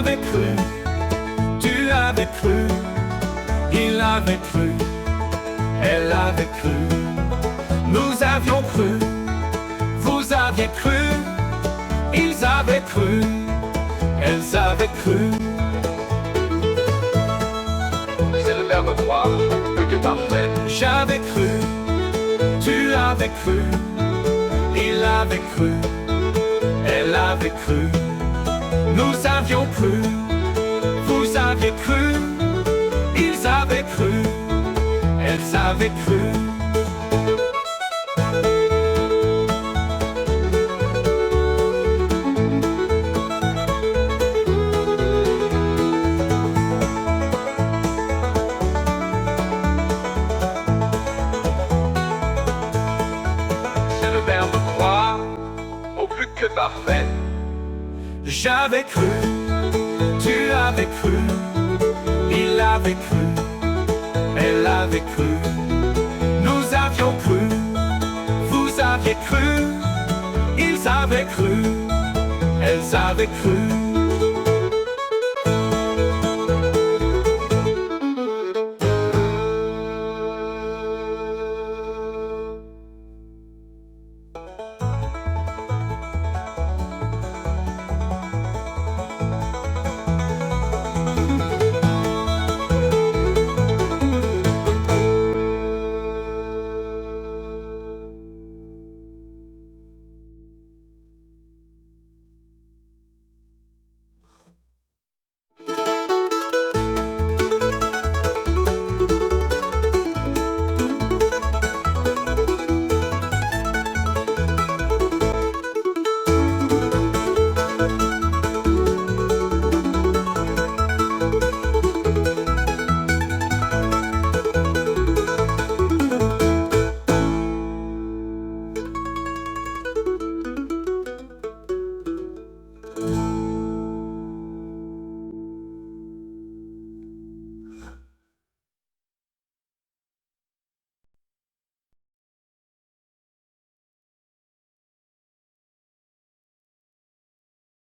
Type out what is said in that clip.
avait cru, tu avais cru, il avait cru, elle avait cru. Nous avions cru, vous aviez cru, ils avaient cru, elles avaient cru. C'est le verbe croire, plus que parfait. J'avais cru, tu avais cru, il avait cru, elle avait cru. Nous avions cru, vous aviez cru, ils avaient cru, elles avaient cru. C'est le verbe croire, au plus que parfait. J'avais cru, tu avais cru, il avait cru, elle avait cru. Nous avions cru, vous aviez cru, ils avaient cru, elles avaient cru.